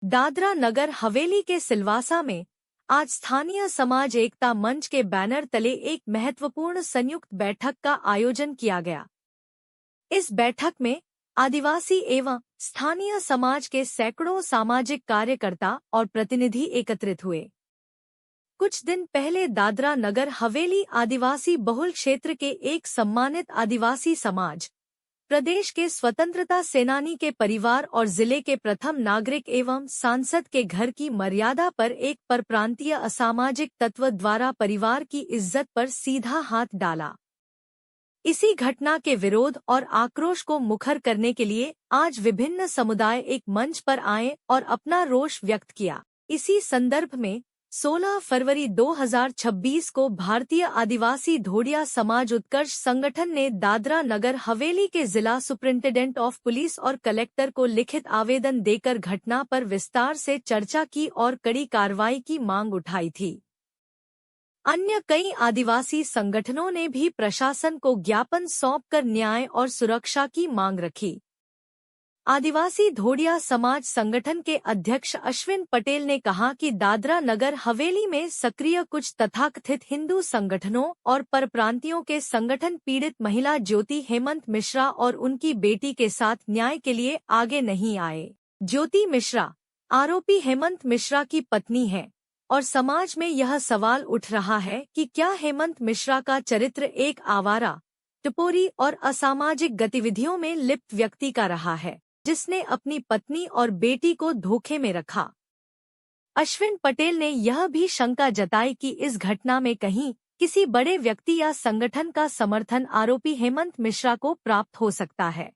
दादरा नगर हवेली के सिलवासा में आज स्थानीय समाज एकता मंच के बैनर तले एक महत्वपूर्ण संयुक्त बैठक का आयोजन किया गया। इस बैठक में आदिवासी एवं स्थानीय समाज के सैकड़ों सामाजिक कार्यकर्ता और प्रतिनिधि एकत्रित हुए। कुछ दिन पहले दादरा नगर हवेली आदिवासी बहुल क्षेत्र के एक सम्मानित आदिवासी समाज, प्रदेश के स्वतंत्रता सेनानी के परिवार और जिले के प्रथम नागरिक एवं सांसद के घर की मर्यादा पर एक परप्रांतीय असामाजिक तत्व द्वारा परिवार की इज्जत पर सीधा हाथ डाला। इसी घटना के विरोध और आक्रोश को मुखर करने के लिए आज विभिन्न समुदाय एक मंच पर आए और अपना रोष व्यक्त किया। इसी संदर्भ में 16 फरवरी 2026 को भारतीय आदिवासी धोड़िया समाज उत्कर्ष संगठन ने दादरा नगर हवेली के जिला सुपरिंटेंडेंट ऑफ पुलिस और कलेक्टर को लिखित आवेदन देकर घटना पर विस्तार से चर्चा की और कड़ी कार्रवाई की मांग उठाई थी। अन्य कई आदिवासी संगठनों ने भी प्रशासन को ज्ञापन सौंपकर न्याय और सुरक्षा की मांग रखी। आदिवासी धोड़िया समाज संगठन के अध्यक्ष अश्विन पटेल ने कहा कि दादरा नगर हवेली में सक्रिय कुछ तथाकथित हिंदू संगठनों और परप्रांतियों के संगठन पीड़ित महिला ज्योति हेमंत मिश्रा और उनकी बेटी के साथ न्याय के लिए आगे नहीं आए। ज्योति मिश्रा आरोपी हेमंत मिश्रा की पत्नी है और समाज में यह सवाल उठ रहा है कि क्या हेमंत मिश्रा का चरित्र एक आवारा, टपोरी और असामाजिक गतिविधियों में लिप्त व्यक्ति का रहा है, जिसने अपनी पत्नी और बेटी को धोखे में रखा। अश्विन पटेल ने यह भी शंका जताई कि इस घटना में कहीं किसी बड़े व्यक्ति या संगठन का समर्थन आरोपी हेमंत मिश्रा को प्राप्त हो सकता है।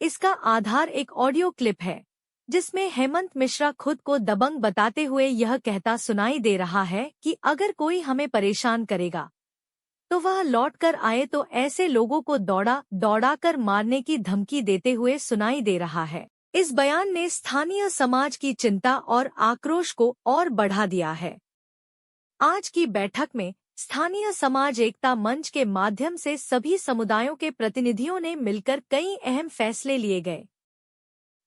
इसका आधार एक ऑडियो क्लिप है, जिसमें हेमंत मिश्रा खुद को दबंग बताते हुए यह कहता सुनाई दे रहा है कि अगर कोई हमें परेशान करेगा तो वह लौट कर आए, तो ऐसे लोगों को दौड़ा कर मारने की धमकी देते हुए सुनाई दे रहा है। इस बयान ने स्थानीय समाज की चिंता और आक्रोश को और बढ़ा दिया है। आज की बैठक में स्थानीय समाज एकता मंच के माध्यम से सभी समुदायों के प्रतिनिधियों ने मिलकर कई अहम फैसले लिए गए।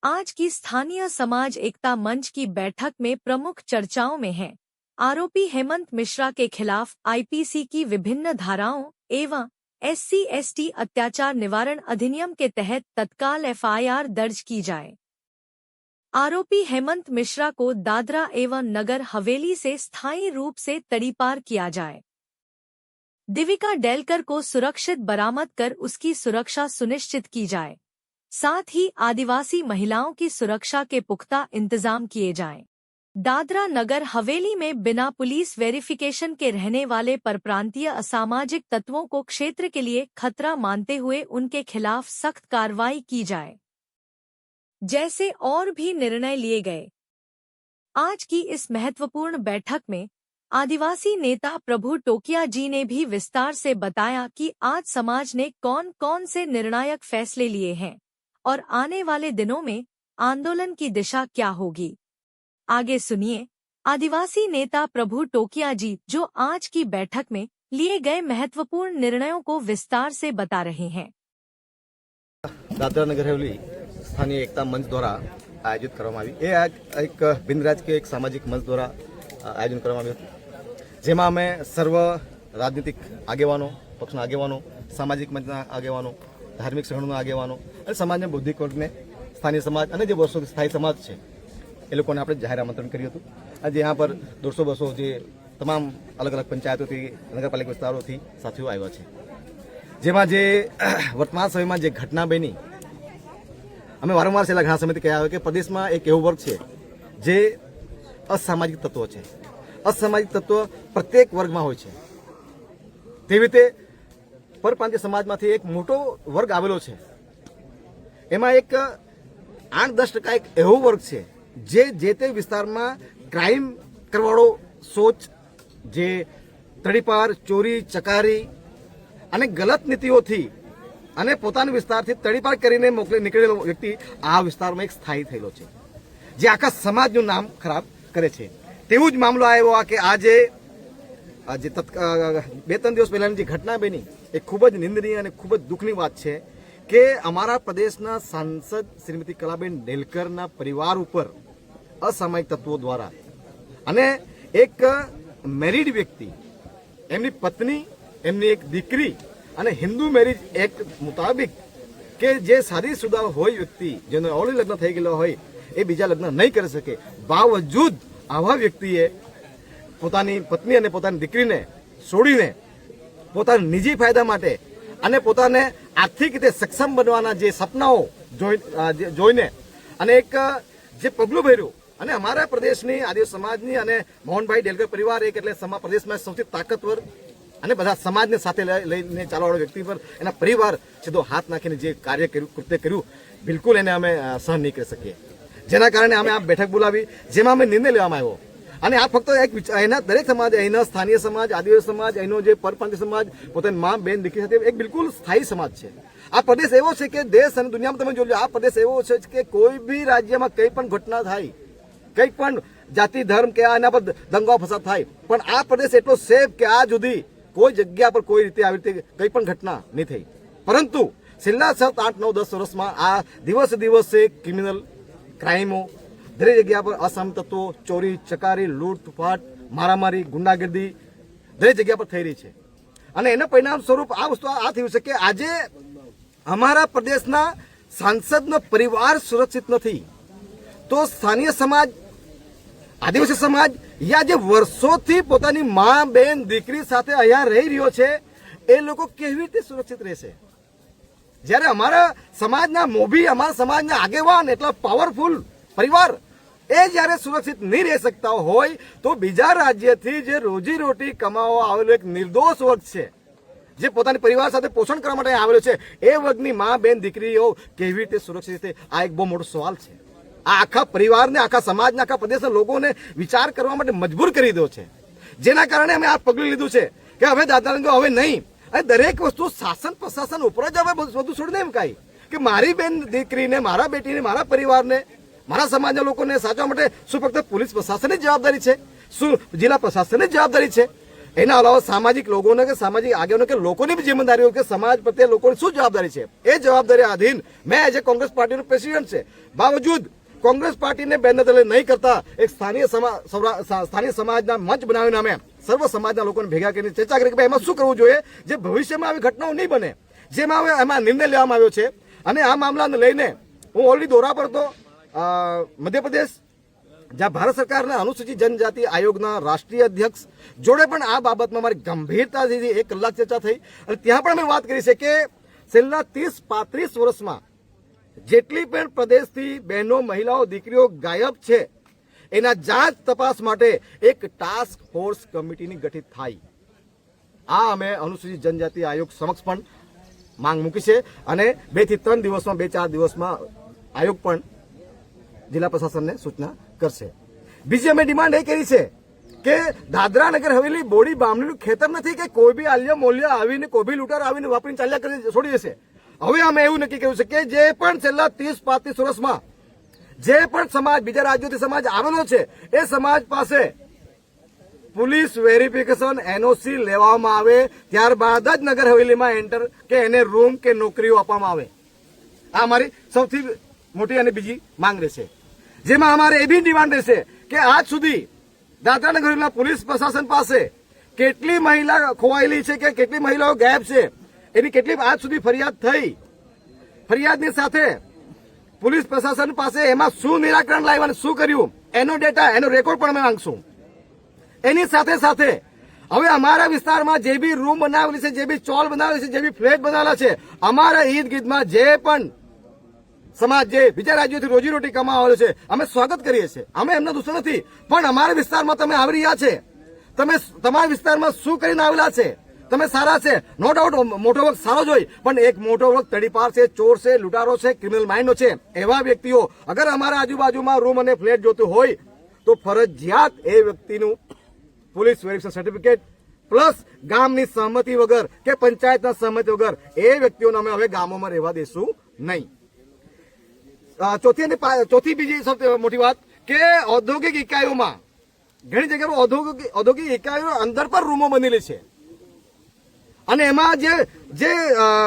आज की स्थानीय समाज एकता मंच की बैठक में प्रमुख चर्चाओं में है आरोपी हेमंत मिश्रा के खिलाफ आईपीसी की विभिन्न धाराओं एवं SC/ST अत्याचार निवारण अधिनियम के तहत तत्काल FIR दर्ज की जाए। आरोपी हेमंत मिश्रा को दादरा एवं नगर हवेली से स्थायी रूप से तड़ीपार किया जाए। दिविका डेलकर को सुरक्षित बरामद कर उसकी सुरक्षा सुनिश्चित की जाए। साथ ही आदिवासी महिलाओं की सुरक्षा के पुख्ता इंतजाम किए जाएं। दादरा नगर हवेली में बिना पुलिस वेरिफिकेशन के रहने वाले परप्रांतीय असामाजिक तत्वों को क्षेत्र के लिए खतरा मानते हुए उनके खिलाफ सख्त कार्रवाई की जाए, जैसे और भी निर्णय लिए गए। आज की इस महत्वपूर्ण बैठक में आदिवासी नेता प्रभु टोकिया जी ने भी विस्तार से बताया कि आज समाज ने कौन कौन से निर्णायक फैसले लिए हैं और आने वाले दिनों में आंदोलन की दिशा क्या होगी। आगे सुनिए आदिवासी नेता प्रभु टोकिया जी, जो आज की बैठक में लिए गए महत्वपूर्ण निर्णयों को विस्तार से बता रहे हैं। दादरा नगर हवेली स्थानीय एकता मंच द्वारा आयोजित કરવામાં આવી એક બિન રાજકીય એક સામાજિક મંચ દ્વારા આયોજન કરવામાં આવ્યું હતું, જેમાં અમે સર્વ રાજનીતિક આગેવાનો, પક્ષના આગેવાનો, સામાજિક મંચના આગેવાનો, ધાર્મિક સંગઠનોના આગેવાનો અને સમાજના બૌદ્ધિક વર્ગને, સ્થાનિય સમાજ અને જે વર્ષોથી સ્થાયી સમાજ છે એ લોકોને આપણે જાહેર આમંત્રણ કર્યું હતું। આજે यहाँ पर 200-200 જે તમામ અલગ અલગ પંચાયતોથી, નગરપાલિકા વિસ્તારોથી સાથીઓ આવ્યા છે, જેમાં જે વર્તમાન સમયમાં જે ઘટના બની, અમે વારંવાર છેલ્લા ઘણા સમયથી કહ્યા હોય કે પ્રદેશમાં એક એવો વર્ગ છે જે અસામાજિક તત્વો છે। અસામાજિક તત્વો પ્રત્યેક વર્ગમાં હોય છે। તેવી રીતે પરપ્રાંતીય સમાજમાંથી એક મોટો વર્ગ આવેલો છે, એમાં એક 8-10% એક એવો વર્ગ છે જે તે વિસ્તારમાં ક્રાઇમ કરવાળો સોચ, જે તડીપાર, ચોરી, ચકારી અને ગલત નીતિઓથી અને પોતાના વિસ્તારથી તડીપાર કરીને નીકળેલો વ્યક્તિ આ વિસ્તારમાં એક સ્થાયી થયેલો છે, જે આખા સમાજનું નામ ખરાબ કરે છે। તેવું જ મામલો આવ્યો કે આજે 2-3 દિવસ પહેલાની જે ઘટના બની એ ખૂબ જ નિંદનીય અને ખૂબ જ દુઃખની વાત છે કે અમારા પ્રદેશના સાંસદ શ્રીમતી કલાબેન ડેલકરના પરિવાર ઉપર અસામાયિક તત્વો દ્વારા અને એક મેરિડ વ્યક્તિ, એમની પત્ની, એમની એક દીકરી અને હિન્દુ મેરેજ એક્ટ મુતાબિક કે જે શાદીશુદા હોય વ્યક્તિ, જેનો ઓલરેડી લગ્ન થઈ ગયેલો હોય, એ બીજા લગ્ન નહીં કરી શકે. બાવજૂદ આવા વ્યક્તિએ પોતાની પત્ની અને પોતાની દીકરીને છોડીને પોતાના નિજી ફાયદા માટે અને પોતાને આર્થિક રીતે સક્ષમ બનવાના જે સપનાઓ જોઈને અને એક જે પગલું ભર્યું, અને અમારા પ્રદેશની આદિવાસી સમાજની અને મોહનભાઈ ડેલકર પરિવાર એક એટલે પ્રદેશમાં સૌથી તાકાતવર અને બધા સમાજને સાથે લઈને ચાલવાવાળો વ્યક્તિ પર એના પરિવાર સીધો હાથ નાખીને જે કાર્ય કર્યું, કૃત્ય કર્યું, બિલકુલ એને અમે સહન નહીં કરી શકીએ. જેના કારણે અમે આ બેઠક બોલાવી, જેમાં અમે નિર્ણય લેવામાં આવ્યો. અને આ ફક્ત એક અહીંના દરેક સમાજ, અહીંના સ્થાનીય સમાજ, આદિવાસી સમાજ, અહીંનો જે પરપ્રાંતીય સમાજ પોતાની મા, બેન, દીકરી સાથે એક બિલકુલ સ્થાયી સમાજ છે. આ પ્રદેશ એવો છે કે દેશ અને દુનિયામાં તમે જોજો, આ પ્રદેશ એવો છે કે કોઈ બી રાજ્યમાં કંઈ પણ ઘટના થાય, કંઈ પણ જાતિ ધર્મ કે એના પર દંગો ફસાદ થાય, પણ આ પ્રદેશ એટલો સેફ કે આ સુધી કોઈ જગ્યા પર કોઈ રીતે આવી રીતે કંઈ પણ ઘટના નહીં થઈ. પરંતુ છેલ્લા 7, 8, 9, 10 વર્ષમાં આ દિવસે ક્રિમિનલ ક્રાઇમો દરેક જગ્યા પર અસામાયિક તત્વો, ચોરી ચકારી, લૂંટફાટ, મારામારી, ગુંડાગર્દી દરેક જગ્યા પર થઈ રહી છે. અને એના પરિણામ સ્વરૂપ આ વસ્તુ આ થયું છે કે આજે અમારા પ્રદેશના સાંસદનો પરિવાર સુરક્ષિત નથી, તો સ્થાનિય સમાજ, આદિવાસી સમાજ યા જે વર્ષોથી પોતાની મા, બેન, દીકરી સાથે અહીંયા રહી રહ્યો છે, એ લોકો કેવી રીતે સુરક્ષિત રહેશે? જ્યારે અમારા સમાજના મોભી, અમારા સમાજના આગેવાન, એટલા પાવરફુલ પરિવાર એ જ્યારે સુરક્ષિત નહીં રહી શકતા હોય, તો બીજા રાજ્યથી જે રોજીરોટી કમાવા આવેલો એક નિર્દોષ વર્ગ છે, જે પોતાની પરિવાર સાથે પોષણ કરવા માટે આવેલો છે, એ વર્ગની મા, બેન, દીકરીઓ કેવી રીતે સુરક્ષિત છે? આ એક બહુ મોટો સવાલ છે. આ આખા પરિવારને, આખા સમાજને, આખા પ્રદેશના લોકોને વિચાર કરવા માટે મજબૂર કરી દો છે. જેના કારણે અમે આ પગલું લીધું છે કે હવે દાદાનગર હવે નહીં, અને દરેક વસ્તુ શાસન પ્રશાસન ઉપર જ હવે બધું છોડીને એમ કાંઈ કે મારી બેન દીકરીને, મારા બેટીને, મારા પરિવારને, મારા સમાજના લોકોને સાચવવા માટે શું ફક્ત પોલીસ પ્રશાસનની જવાબદારી છે? શું જિલ્લા પ્રશાસનની જવાબદારી છે? એના અલાવા સામાજિક લોકોને કે સામાજિક આગેવાનો કે લોકોની બી જિમ્મેદારીઓ કે સમાજ પ્રત્યે લોકોની શું જવાબદારી છે? એ જવાબદારી આધીન મેં એઝ એ કોંગ્રેસ પાર્ટીનો પ્રેસિડેન્ટ છે, બાવજૂદ કોંગ્રેસ પાર્ટીને બેનદલે નહીં કરતા એક સ્થાનિય સમાજના મંચ બનાવીને અમે સર્વ સમાજના લોકોને ભેગા કરીને ચર્ચા કરી કે એમાં શું કરવું જોઈએ જે ભવિષ્યમાં આવી ઘટનાઓ નહીં બને, જેમાં હવે એમાં નિર્ણય લેવામાં આવ્યો છે. અને આ મામલાને લઈને હું ઓલરેડી દોરા પર તો મધ્યપ્રદેશ, જ્યાં ભારત સરકારના અનુસૂચિત જનજાતિ આયોગના રાષ્ટ્રીય અધ્યક્ષ જોડે પણ આ બાબતમાં મારી ગંભીરતાથી 1 કલાક ચર્ચા થઈ. અને ત્યાં પણ અમે વાત કરી છે કે છેલ્લા 30-35 વર્ષમાં જેટલી પણ પ્રદેશથી બહેનો, મહિલાઓ, દીકરીઓ ગાયબ છે, એના જાંચ તપાસ માટે એક ટાસ્ક ફોર્સ કમિટીની ગઠિત થાય. આ અમે અનુસૂચિત જનજાતિ આયોગ સમક્ષ પણ માંગ મૂકી છે. અને 2 થી 3 દિવસમાં, 2-4 દિવસમાં આયોગ પણ જિલ્લા પ્રશાસનને સૂચના કરશે. બીજી અમે ડિમાન્ડ એ કરી છે કે દાદરા નગર હવેલી બોડી બામણીનું ખેતર નથી કે કોઈ બી આલ્ય મોલ્ય આવીને, કોઈ બી લૂંટાર આવીને વાપરીને ચાલ્યા કરી છોડી દેશે. હવે અમે એવું નક્કી કર્યું છે કે જે પણ છેલ્લા 30-35 વર્ષમાં જે પણ સમાજ, બીજા રાજ્યોથી સમાજ આવેલો છે, એ સમાજ પાસે પોલીસ વેરિફિકેશન, એનઓસી લેવામાં આવે, ત્યારબાદ જ નગર હવેલીમાં એન્ટર કે એને રૂમ કે નોકરીઓ આપવામાં આવે. આ અમારી સૌથી મોટી અને બીજી માંગ રહેશે. જેમાં અમારે એ બી ડિમાન્ડ રહેશે કે આજ સુધી દાદરા નગર હવેલીના પોલીસ પ્રશાસન પાસે કેટલી મહિલા ખોવાયેલી છે કે કેટલી મહિલાઓ ગાયબ છે, એની કેટલી આજ સુધી ફરિયાદ થઈ, ફરિયાદની સાથે પોલીસ પ્રશાસન પાસે એમાં શું નિરાકરણ લાવ્યું અને શું કર્યું, એનો ડેટા, એનો રેકોર્ડ પણ અમે માંગશું. એની સાથે સાથે હવે અમારા વિસ્તારમાં જે બી રૂમ બનાવેલી છે, જે બી ચોલ બનાવેલી છે, જે બી ફ્લેટ બનાવેલા છે, અમારા ઈદ ગીતમાં જે પણ સમાજ જે બીજા રાજ્યોથી રોજીરોટી કમાવાળો છે, અમે સ્વાગત કરીએ છીએ. અમે એમના દુશ્મન નથી, પણ અમારા વિસ્તારમાં તમે આવી રહ્યા છે, તમે તમારા વિસ્તારમાં શું કરીને આવેલા છે, તમે સારા છે, નો ડાઉટ મોટો વર્ગ સારો જ હોય, પણ એક મોટો વર્ગ તડીપાર છે, ચોર છે, લૂંટારો છે, ક્રિમિનલ માઇન્ડનો છે. એવા વ્યક્તિઓ અગર અમારા આજુબાજુમાં રૂમ અને ફ્લેટ જોતું હોય તો ફરજિયાત એ વ્યક્તિનું પોલીસ વેરિફિકેશન સર્ટિફિકેટ પ્લસ ગામની સહમતિ વગર કે પંચાયતના સહમતિ વગર એ વ્યક્તિઓને અમે હવે ગામોમાં રહેવા દેશું નહીં. ચોથી બીજી સૌથી મોટી વાત કે ઔદ્યોગિક ઇકાઈઓમાં ઘણી જગ્યાએ ઔદ્યોગિક ઇકાઈઓ અંદર પર રૂમો બનેલી છે, અને એમાં જે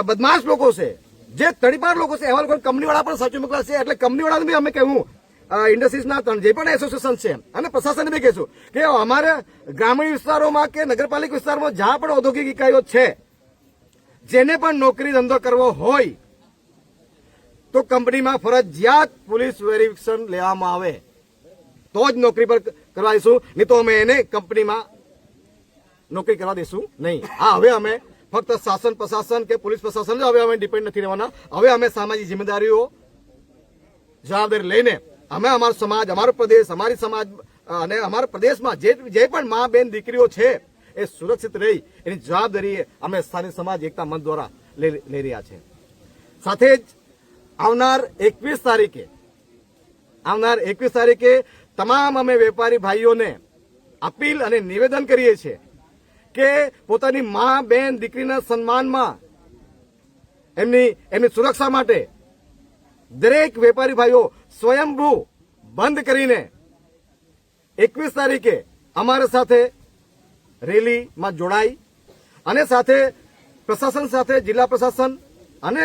બદમાશ લોકો છે, જે તડીપાર લોકો છે, એવા લોકો કંપનીવાળા પણ સાચું મોકલા છે. એટલે કંપનીવાળાને બી અમે કહેવું ઇન્ડસ્ટ્રીઝના જે પણ એસોસિએશન છે અને પ્રશાસનને બી કહેશું કે અમારે ગ્રામીણ વિસ્તારોમાં કે નગરપાલિકા વિસ્તારમાં જ્યાં પણ ઔદ્યોગિક ઇકાઈઓ છે જેને પણ નોકરી ધંધો કરવો હોય તો કંપનીમાં ફરજિયાત પોલીસ વેરિફિકેશન લેવામાં આવે તો જ નોકરી પર કરવા દઈશું, નહીં તો અમે એને કંપનીમાં નોકરી કરવા દઈશું નહીં. આ હવે અમે ફક્ત શાસન પ્રશાસન કે પોલીસ પ્રશાસન જ હવે અમે ડિપેન્ડ નથી રહેવાના. હવે અમે સામાજિક જિમ્મેદારીઓ જવાબદારી લઈને અમે અમારો સમાજ, અમારો પ્રદેશ, અમારી સમાજ અને અમારા પ્રદેશમાં જે પણ મા બેન દીકરીઓ છે એ સુરક્ષિત રહી એની જવાબદારી અમે સ્થાનિક સમાજ એકતા મંચ દ્વારા લઈ રહ્યા છે. સાથે જ આવનાર 21 તારીખે તમામ અમે વેપારી ભાઈઓને અપીલ અને નિવેદન કરીએ છીએ કે પોતાની મા બેન દીકરીના સન્માનમાં એમની સુરક્ષા માટે દરેક વેપારી ભાઈઓ સ્વયંભૂ બંધ કરીને 21 તારીખે અમારા સાથે રેલીમાં જોડાઈ અને સાથે પ્રશાસન સાથે જિલ્લા પ્રશાસન અને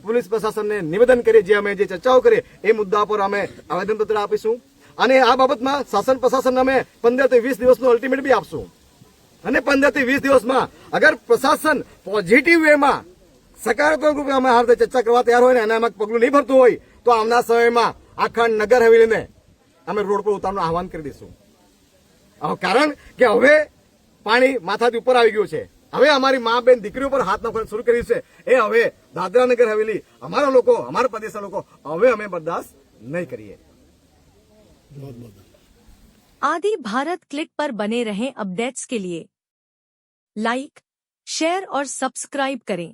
પોલીસ પ્રશાસનને નિવેદન કરીએ, જે અમે જે ચર્ચાઓ કરીએ એ મુદ્દા પર અમે આવેદનપત્ર આપીશું અને આ બાબતમાં શાસન પ્રશાસન અમે 15 થી 20 દિવસનો અલ્ટિમેટ બી આપશું અને 15 થી 20 દિવસમાં અગર પ્રશાસન પોઝિટિવ વેમાં સકારાત્મક રૂપે અમે હાથે ચર્ચા કરવા તૈયાર હોય ને એનામાં પગલું નહીં ભરતું હોય તો આવનાર સમયમાં આખા નગર હવેલીને અમે રોડ પર ઉતારવાનું આહવાન કરી દઈશું. કારણ કે હવે પાણી માથાથી ઉપર આવી ગયું છે. હવે અમારી મા બેન દીકરીઓ પર હાથ નાખવાનું શરૂ કર્યું છે. એ હવે દાદરા નગર હવેલી અમારા લોકો, અમારા પ્રદેશના લોકો હવે અમે બર્દાશ્ત नहीं करिए. आदि भारत क्लिक पर बने रहें अपडेट्स के लिए. लाइक, शेयर और सब्सक्राइब करें.